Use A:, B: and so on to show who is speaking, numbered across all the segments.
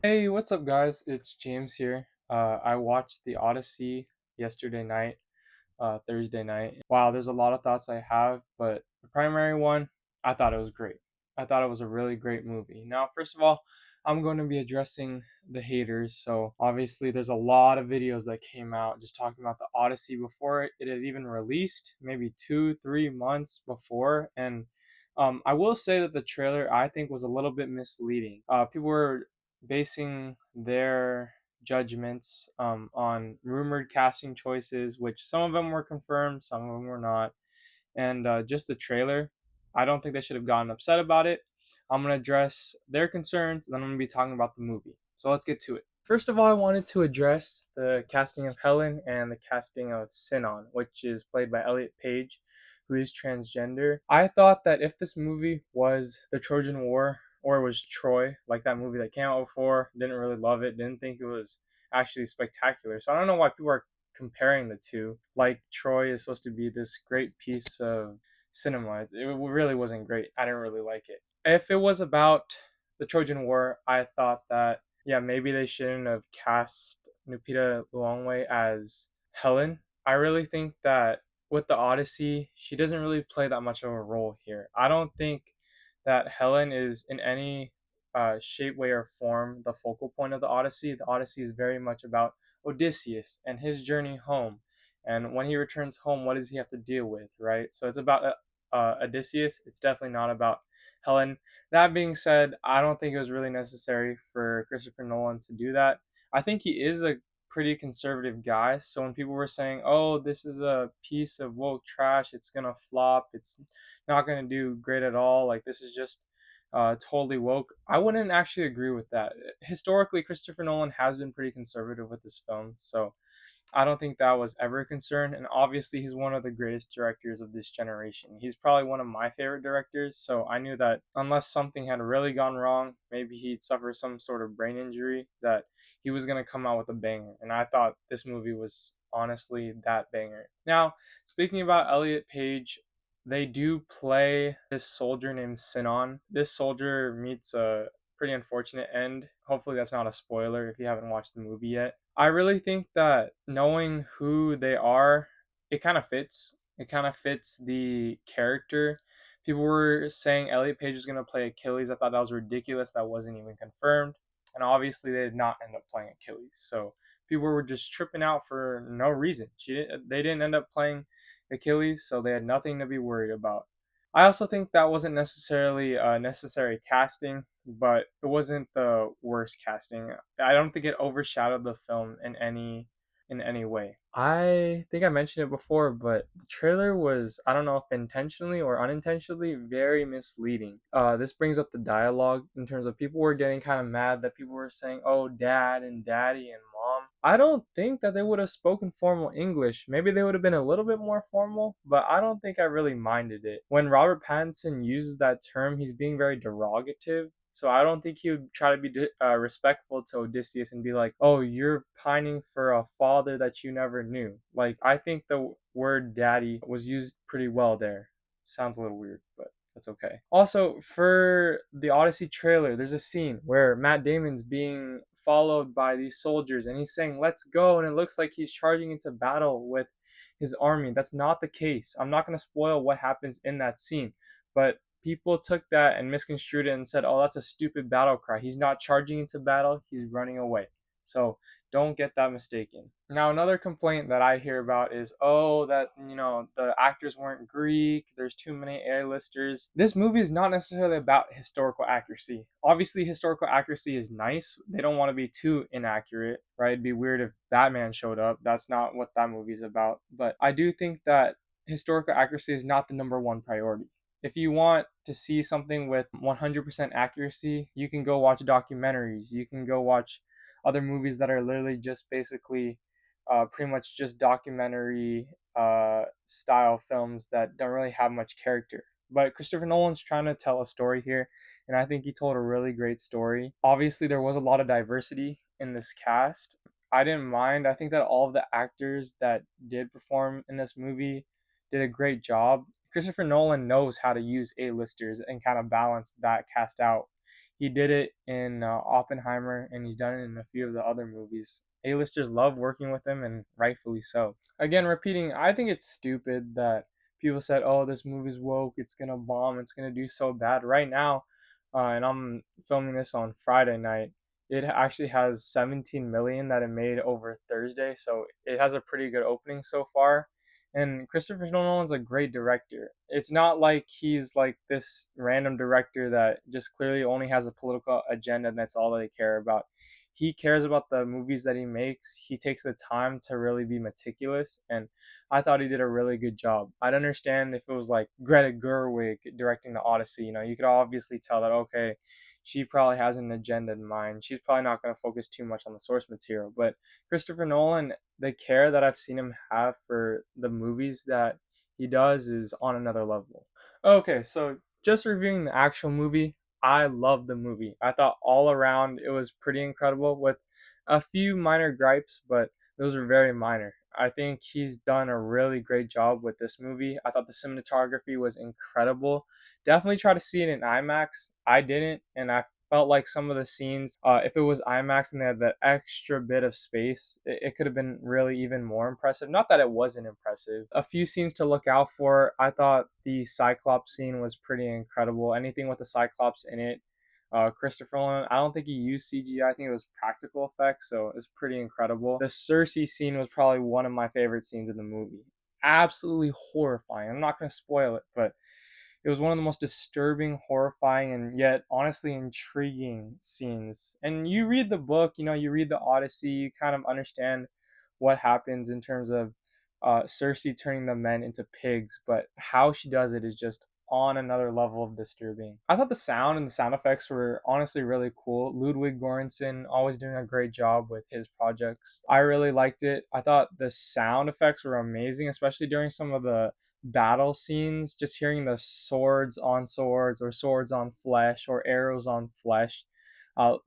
A: Hey, what's up, guys? It's James here. I watched the Odyssey yesterday night, Thursday night. Wow, there's a lot of thoughts I have, but the primary one, I thought it was great. I thought it was a really great movie. Now, first of all, I'm going to be addressing the haters. So, obviously, there's a lot of videos that came out just talking about the Odyssey before it had even released, maybe 2, 3 months before. And I will say that the trailer I think was a little bit misleading. People were basing their judgments on rumored casting choices, which some of them were confirmed, some of them were not. And just the trailer, I don't think they should have gotten upset about it. I'm going to address their concerns, and then I'm going to be talking about the movie. So let's get to it. First of all, I wanted to address the casting of Helen and the casting of Sinon, which is played by Elliot Page, who is transgender. I thought that if this movie was the Trojan War or it was Troy, like that movie that came out before, didn't really love it, didn't think it was actually spectacular. So I don't know why people are comparing the two. Like Troy is supposed to be this great piece of cinema. It really wasn't great. I didn't really like it. If it was about the Trojan War, I thought that yeah, maybe they shouldn't have cast Lupita Nyong'o as Helen. I really think that with the Odyssey, she doesn't really play that much of a role here. I don't think that Helen is in any shape, way, or form the focal point of the Odyssey. The Odyssey is very much about Odysseus and his journey home. And when he returns home, what does he have to deal with, right? So it's about Odysseus. It's definitely not about Helen. That being said, I don't think it was really necessary for Christopher Nolan to do that. I think he is a pretty conservative guy. So when people were saying, "Oh, this is a piece of woke trash. It's gonna flop. It's not gonna do great at all. Like this is just totally woke," I wouldn't actually agree with that. Historically, Christopher Nolan has been pretty conservative with his films, so I don't think that was ever a concern. And obviously, he's one of the greatest directors of this generation. He's probably one of my favorite directors. So I knew that unless something had really gone wrong, maybe he'd suffer some sort of brain injury, that he was going to come out with a banger. And I thought this movie was honestly that banger. Now, speaking about Elliot Page, they do play this soldier named Sinon. This soldier meets a pretty unfortunate end. Hopefully, that's not a spoiler if you haven't watched the movie yet. I really think that knowing who they are, it kind of fits. It kind of fits the character. People were saying Elliot Page is going to play Achilles. I thought that was ridiculous. That wasn't even confirmed. And obviously, they did not end up playing Achilles. So people were just tripping out for no reason. They didn't end up playing Achilles, so they had nothing to be worried about. I also think that wasn't necessarily necessary casting, but it wasn't the worst casting. I don't think it overshadowed the film in any way. I think I mentioned it before, but the trailer was, I don't know if intentionally or unintentionally, very misleading. This brings up the dialogue in terms of people were getting kind of mad that people were saying, "Oh, dad and daddy and mom." I don't think that they would have spoken formal English. Maybe they would have been a little bit more formal, but I don't think I really minded it. When Robert Pattinson uses that term, he's being very derogative. So I don't think he would try to be respectful to Odysseus and be like, "Oh, you're pining for a father that you never knew." Like I think the word "daddy" was used pretty well there. Sounds a little weird, but that's okay. Also, for the Odyssey trailer, there's a scene where Matt Damon's being followed by these soldiers and he's saying, "Let's go," and it looks like he's charging into battle with his army. That's not the case. I'm not going to spoil what happens in that scene, but people took that and misconstrued it and said, "Oh, that's a stupid battle cry. He's not charging into battle, he's running away." So don't get that mistaken. Now, another complaint that I hear about is, "Oh, that, the actors weren't Greek, there's too many A-listers." This movie is not necessarily about historical accuracy. Obviously, historical accuracy is nice. They don't want to be too inaccurate, right? It'd be weird if Batman showed up. That's not what that movie is about. But I do think that historical accuracy is not the number one priority. If you want to see something with 100% accuracy, you can go watch documentaries. You can go watch other movies that are literally just basically pretty much just documentary style films that don't really have much character. But Christopher Nolan's trying to tell a story here, and I think he told a really great story. Obviously, there was a lot of diversity in this cast. I didn't mind. I think that all of the actors that did perform in this movie did a great job. Christopher Nolan knows how to use A-listers and kind of balance that cast out. He did it in Oppenheimer, and he's done it in a few of the other movies. A-listers love working with him, and rightfully so. Again, repeating, I think it's stupid that people said, "Oh, this movie's woke. It's gonna bomb. It's gonna do so bad." Right now, and I'm filming this on Friday night. It actually has 17 million that it made over Thursday, so it has a pretty good opening so far. And Christopher Nolan's a great director. It's not like he's like this random director that just clearly only has a political agenda and that's all they care about. He cares about the movies that he makes. He takes the time to really be meticulous, and I thought he did a really good job. I'd understand if it was like Greta Gerwig directing the Odyssey. You could obviously tell that, okay, she probably has an agenda in mind. She's probably not going to focus too much on the source material. But Christopher Nolan, the care that I've seen him have for the movies that he does is on another level. Okay, so just reviewing the actual movie, I loved the movie. I thought all around it was pretty incredible with a few minor gripes, but those are very minor. I think he's done a really great job with this movie. I thought the cinematography was incredible. Definitely try to see it in IMAX. I didn't, and I felt like some of the scenes, if it was IMAX and they had that extra bit of space, it could have been really even more impressive. Not that it wasn't impressive. A few scenes to look out for. I thought the Cyclops scene was pretty incredible. Anything with the Cyclops in it, Christopher Nolan, I don't think he used CGI. I think it was practical effects, so it was pretty incredible. The Cersei scene was probably one of my favorite scenes in the movie. Absolutely horrifying. I'm not going to spoil it, but it was one of the most disturbing, horrifying, and yet honestly intriguing scenes. And you read the book, you read the Odyssey, you kind of understand what happens in terms of Cersei turning the men into pigs, but how she does it is just on another level of disturbing. I thought the sound and the sound effects were honestly really cool. Ludwig Göransson always doing a great job with his projects. I really liked it. I thought the sound effects were amazing, especially during some of the battle scenes, just hearing the swords on swords or swords on flesh or arrows on flesh.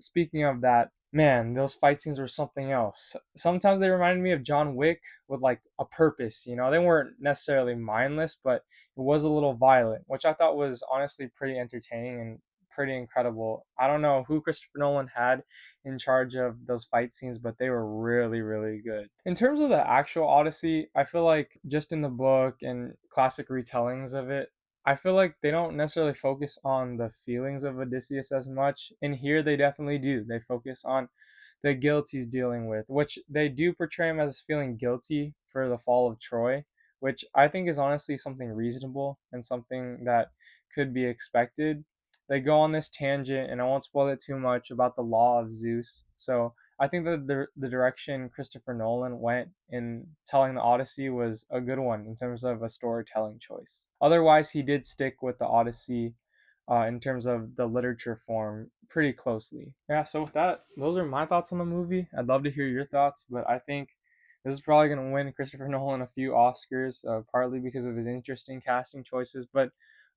A: Speaking of that, man, those fight scenes were something else. Sometimes they reminded me of John Wick with like a purpose. They weren't necessarily mindless, but it was a little violent, which I thought was honestly pretty entertaining and pretty incredible. I don't know who Christopher Nolan had in charge of those fight scenes, but they were really, really good. In terms of the actual Odyssey, I feel like just in the book and classic retellings of it, I feel like they don't necessarily focus on the feelings of Odysseus as much. And here they definitely do. They focus on the guilt he's dealing with, which they do portray him as feeling guilty for the fall of Troy, which I think is honestly something reasonable and something that could be expected. They go on this tangent, and I won't spoil it too much about the law of Zeus. So I think that the direction Christopher Nolan went in telling the Odyssey was a good one in terms of a storytelling choice. Otherwise, he did stick with the Odyssey in terms of the literature form pretty closely. Yeah, so with that, those are my thoughts on the movie. I'd love to hear your thoughts, but I think this is probably going to win Christopher Nolan a few Oscars, partly because of his interesting casting choices, but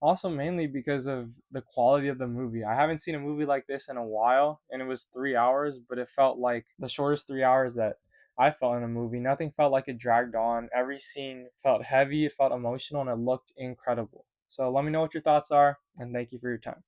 A: also mainly because of the quality of the movie. I haven't seen a movie like this in a while, and it was 3 hours, but it felt like the shortest 3 hours that I felt in a movie. Nothing felt like it dragged on. Every scene felt heavy, it felt emotional, and it looked incredible. So let me know what your thoughts are, and thank you for your time.